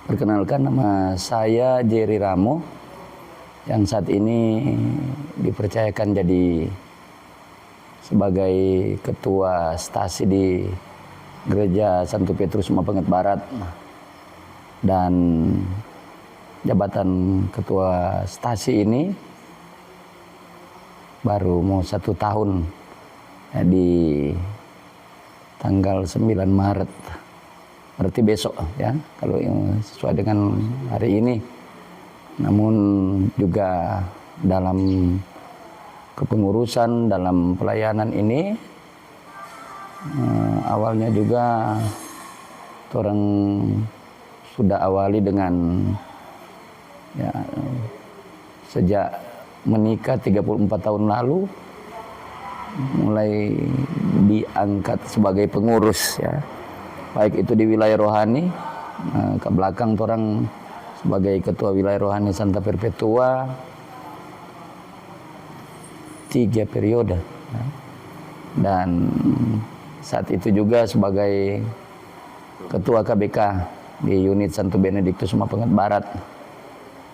Perkenalkan, nama saya Jerry Ramo yang saat ini dipercayakan jadi sebagai ketua stasi di Gereja Santo Petrus Mapenget Barat, dan jabatan ketua stasi ini baru mau 1 tahun ya, di tanggal 9 Maret. Berarti besok ya, kalau yang sesuai dengan hari ini. Namun juga dalam kepengurusan, dalam pelayanan ini, awalnya juga orang sudah awali dengan ya, sejak menikah 34 tahun lalu, mulai diangkat sebagai pengurus ya. Baik itu di wilayah rohani, ke belakang orang sebagai ketua wilayah rohani Santa Perpetua 3 periode, dan saat itu juga sebagai ketua KBK di unit Santo Benediktus Mapenget Barat,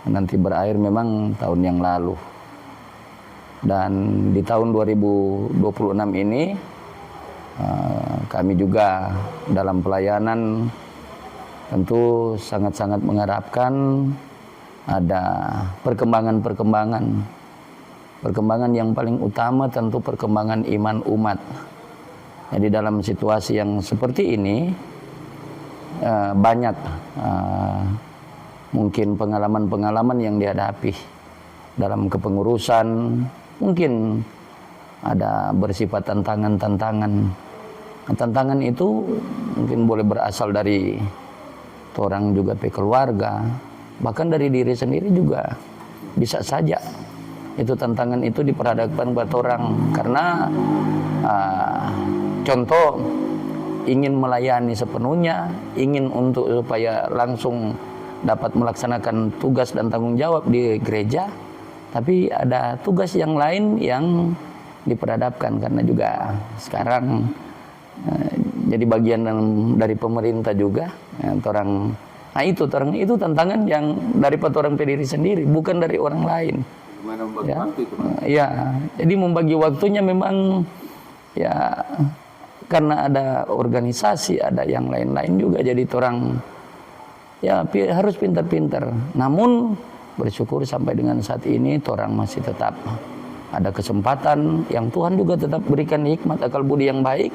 nanti berakhir memang tahun yang lalu. Dan di tahun 2026 ini kami juga dalam pelayanan tentu sangat-sangat mengharapkan ada perkembangan yang paling utama, tentu perkembangan iman umat. Jadi dalam situasi yang seperti ini banyak mungkin pengalaman-pengalaman yang dihadapi dalam kepengurusan, mungkin ada bersifat tantangan-tantangan. Tantangan itu mungkin boleh berasal dari orang juga keluarga, bahkan dari diri sendiri juga bisa saja. Itu tantangan itu diperhadapkan buat orang karena contoh ingin melayani sepenuhnya, ingin untuk supaya langsung dapat melaksanakan tugas dan tanggung jawab di gereja, tapi ada tugas yang lain yang diperhadapkan karena juga sekarang jadi bagian dari pemerintah juga ya, orang. Nah itu tantangan yang dari orang diri sendiri, bukan dari orang lain. Ya, ya, jadi membagi waktunya memang ya karena ada organisasi, ada yang lain-lain juga, jadi orang ya harus pintar-pintar. Namun bersyukur sampai dengan saat ini orang masih tetap ada kesempatan yang Tuhan juga tetap berikan hikmat akal budi yang baik,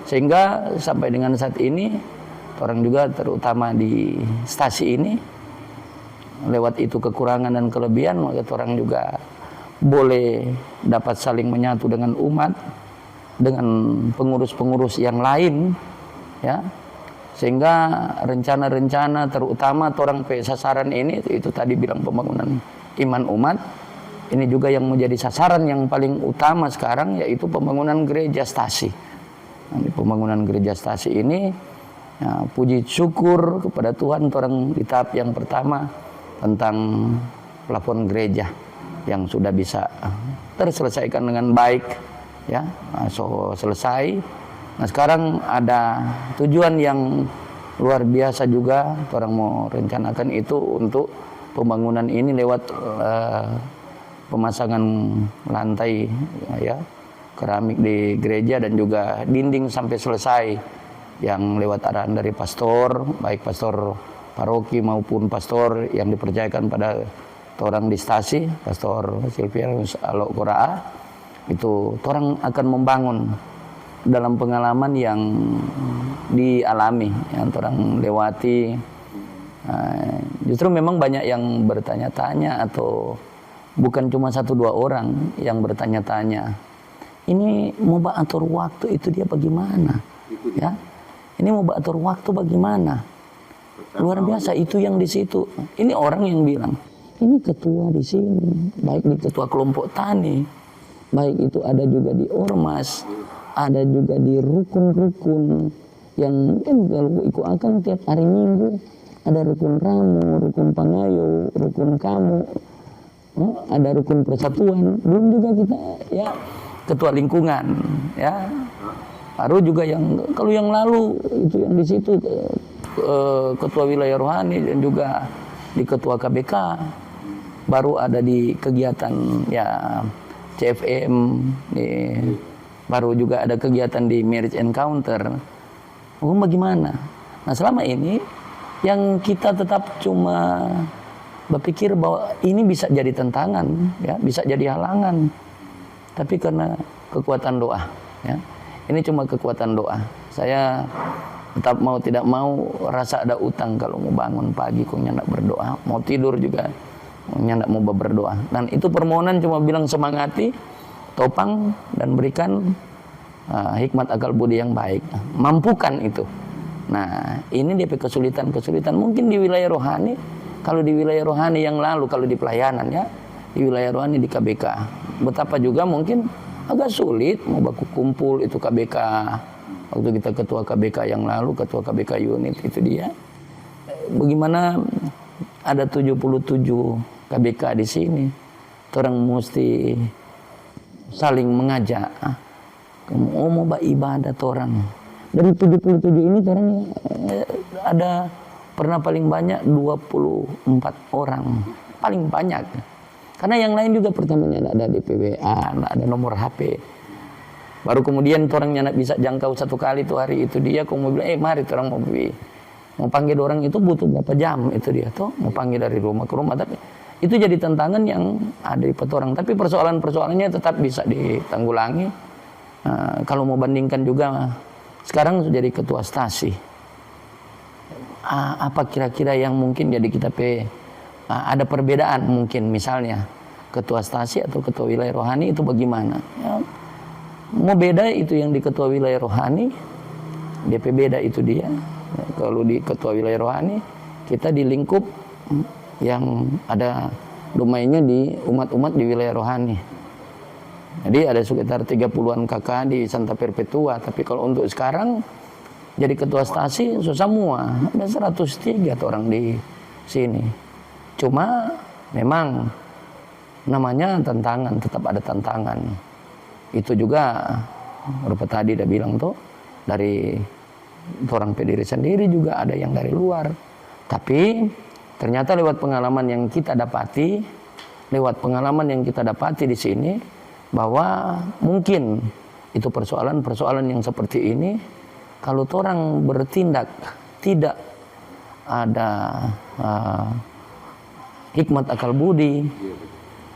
sehingga sampai dengan saat ini orang juga terutama di stasi ini lewat itu kekurangan dan kelebihan, maka orang juga boleh dapat saling menyatu dengan umat, dengan pengurus-pengurus yang lain ya, sehingga rencana-rencana terutama orang sasaran ini itu tadi bilang pembangunan iman umat ini juga yang menjadi sasaran yang paling utama sekarang, yaitu pembangunan gereja stasi. Nah, pembangunan gereja stasi ini ya, puji syukur kepada Tuhan orang di tahap yang pertama tentang plafon gereja yang sudah bisa terselesaikan dengan baik ya, selesai. Nah sekarang ada tujuan yang luar biasa juga orang mau rencanakan, itu untuk pembangunan ini lewat pemasangan lantai ya, keramik di gereja dan juga dinding sampai selesai, yang lewat arahan dari pastor, baik pastor paroki maupun pastor yang dipercayakan pada orang di stasi, Pastor Silvianus Alok Koraa. Itu orang akan membangun dalam pengalaman yang dialami, yang orang lewati. Justru memang banyak yang bertanya-tanya, atau bukan cuma 1-2 orang yang bertanya-tanya, ini mau atur waktu itu dia bagaimana ya, ini mau atur waktu bagaimana. Luar biasa itu yang di situ. Ini orang yang bilang, ini ketua di sini, baik di ketua kelompok tani, baik itu ada juga di ormas, ada juga di rukun-rukun yang mungkin kalau ikut akan tiap hari Minggu, ada rukun Ramu, rukun Pangayo, rukun Kamu, ada rukun Persatuan, belum juga kita ya ketua lingkungan ya. Baru juga yang kalau yang lalu itu yang di situ ketua wilayah rohani dan juga di ketua KBK, baru ada di kegiatan ya CFM, baru juga ada kegiatan di Marriage Encounter. Bagaimana? Nah selama ini yang kita tetap cuma berpikir bahwa ini bisa jadi tantangan, ya, bisa jadi halangan. Tapi karena kekuatan doa, ya, ini cuma kekuatan doa. Saya tetap mau tidak mau rasa ada utang kalau mau bangun pagi kok nyandak berdoa, mau tidur juga nyandak mau berdoa. Dan itu permohonan cuma bilang semangati, topang dan berikan hikmat akal budi yang baik, mampukan itu. Nah ini dia kesulitan mungkin di wilayah rohani. Kalau di wilayah rohani yang lalu, kalau di pelayanan ya, di wilayah rohani di KBK, betapa juga mungkin agak sulit mau baku kumpul itu KBK. Waktu kita ketua KBK yang lalu, ketua KBK unit itu dia. Bagaimana ada 77 KBK di sini, orang mesti saling mengajak. Mau ibadah orang. Dari 77 ini orang ada pernah paling banyak 24 orang, paling banyak. Karena yang lain juga pertamanya tidak ada DPWA, tidak ada nomor HP. Baru kemudian orangnya bisa jangkau satu kali itu hari itu dia, kemudian bilang, mari orang mau panggil orang itu butuh berapa jam itu dia tuh, mau panggil dari rumah ke rumah. Tapi itu jadi tantangan yang ada di orang. Tapi persoalannya tetap bisa ditanggulangi. Kalau mau bandingkan juga, sekarang sudah jadi ketua stasi. Apa kira-kira yang mungkin jadi kita ada perbedaan mungkin misalnya ketua stasi atau ketua wilayah rohani itu bagaimana? Ya, mau beda itu yang di ketua wilayah rohani, DP beda itu dia. Ya, kalau di ketua wilayah rohani kita di lingkup yang ada domainnya di umat-umat di wilayah rohani. Jadi ada sekitar 30-an kakak di Santa Perpetua. Tapi kalau untuk sekarang jadi ketua stasi susah semua. Ada 103 orang di sini. Cuma memang namanya tantangan, tetap ada tantangan. Itu juga Rupa tadi udah bilang tuh, dari orang pendiri sendiri juga ada yang dari luar. Tapi ternyata lewat pengalaman yang kita dapati, di sini, bahwa mungkin itu persoalan yang seperti ini, kalau orang bertindak tidak ada hikmat akal budi,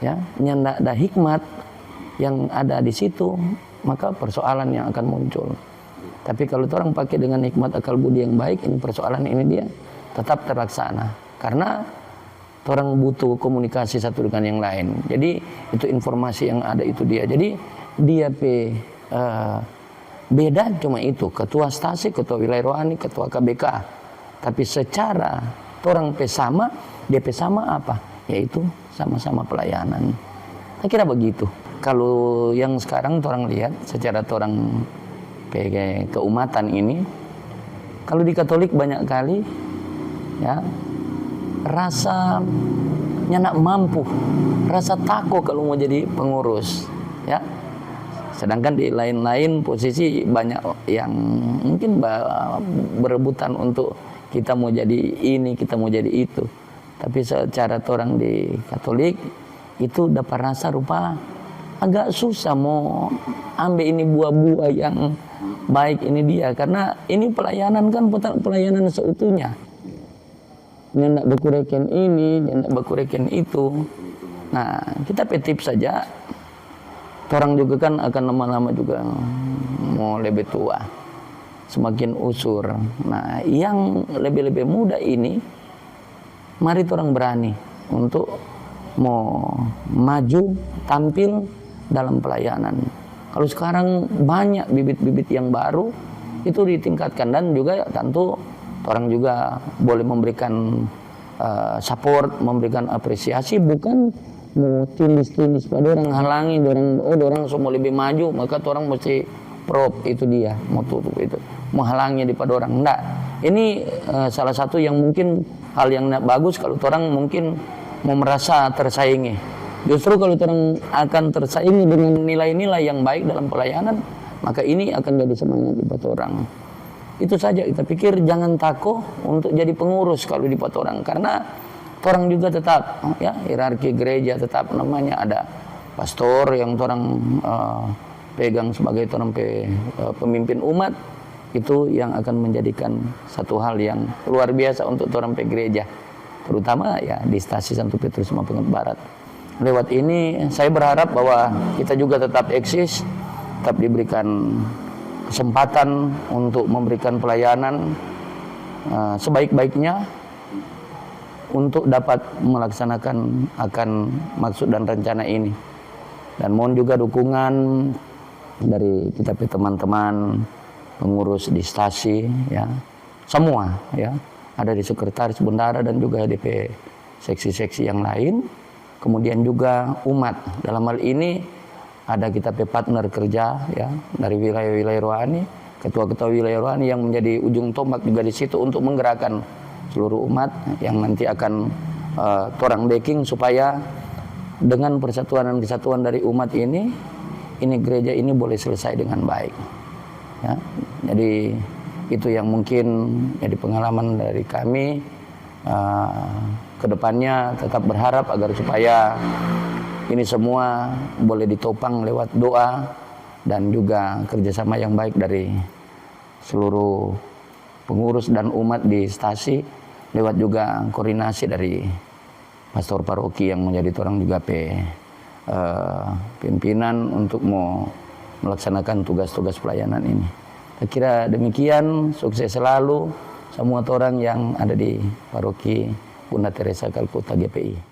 ya, nyandak ada hikmat yang ada di situ, maka persoalan yang akan muncul. Tapi kalau orang pakai dengan hikmat akal budi yang baik, ini persoalan ini dia tetap terlaksana. Karena orang butuh komunikasi satu dengan yang lain. Jadi itu informasi yang ada itu dia. Jadi dia beda cuma itu, ketua stasi, ketua wilayah rohani, ketua KBK. Tapi secara orang sama, DP sama apa? Yaitu sama-sama pelayanan. Saya kira begitu. Kalau yang sekarang orang lihat secara orang keumatan ini, kalau di Katolik banyak kali ya rasa nyanak mampu, rasa takut kalau mau jadi pengurus, ya. Sedangkan di lain-lain posisi banyak yang mungkin berebutan untuk kita mau jadi ini, kita mau jadi itu. Tapi secara orang di Katolik itu dapat rasa rupa agak susah mau ambil ini buah-buah yang baik ini dia. Karena ini pelayanan kan pelayanan seutuhnya. Nyandak bekureken ini, nyandak bekureken itu. Nah, kita petip saja. Orang juga kan akan lama-lama juga mau lebih tua. Semakin usur. Nah, yang lebih-lebih muda ini, mari orang berani untuk mau maju, tampil dalam pelayanan. Kalau sekarang banyak bibit-bibit yang baru, itu ditingkatkan. Dan juga tentu orang juga boleh memberikan support, memberikan apresiasi, bukan mau tindis-tindis pada orang, halangi orang semua lebih maju, maka orang mesti prop itu dia, mau tutup itu, mau halangi daripada orang. Enggak. Ini salah satu yang mungkin hal yang bagus kalau orang mungkin mau merasa tersaingi. Justru kalau orang akan tersaingi dengan nilai-nilai yang baik dalam pelayanan, maka ini akan jadi semangat buat orang. Itu saja kita pikir, jangan takut untuk jadi pengurus kalau di orang, karena orang juga tetap ya hierarki gereja tetap namanya ada pastor yang orang pegang sebagai orang pemimpin umat, itu yang akan menjadikan satu hal yang luar biasa untuk orang gereja, terutama ya di stasi Santo Petrus Mapungat Barat. Lewat ini saya berharap bahwa kita juga tetap eksis, tetap diberikan kesempatan untuk memberikan pelayanan sebaik-baiknya untuk dapat melaksanakan akan maksud dan rencana ini. Dan mohon juga dukungan dari kita teman-teman pengurus di stasi ya, semua ya, ada di sekretaris bendara dan juga DP seksi-seksi yang lain. Kemudian juga umat, dalam hal ini ada kita partner kerja ya dari wilayah-wilayah rohani, ketua-ketua wilayah rohani yang menjadi ujung tombak juga di situ untuk menggerakkan seluruh umat yang nanti akan torang backing supaya dengan persatuan dan kesatuan dari umat ini gereja ini boleh selesai dengan baik. Ya, jadi itu yang mungkin jadi pengalaman dari kami. Kedepannya tetap berharap agar supaya ini semua boleh ditopang lewat doa dan juga kerjasama yang baik dari seluruh pengurus dan umat di stasi, lewat juga koordinasi dari pastor paroki yang menjadi orang juga pimpinan untuk mau melaksanakan tugas-tugas pelayanan ini. Saya kira demikian, sukses selalu semua orang yang ada di paroki Bunda Teresa Kalkuta GPI.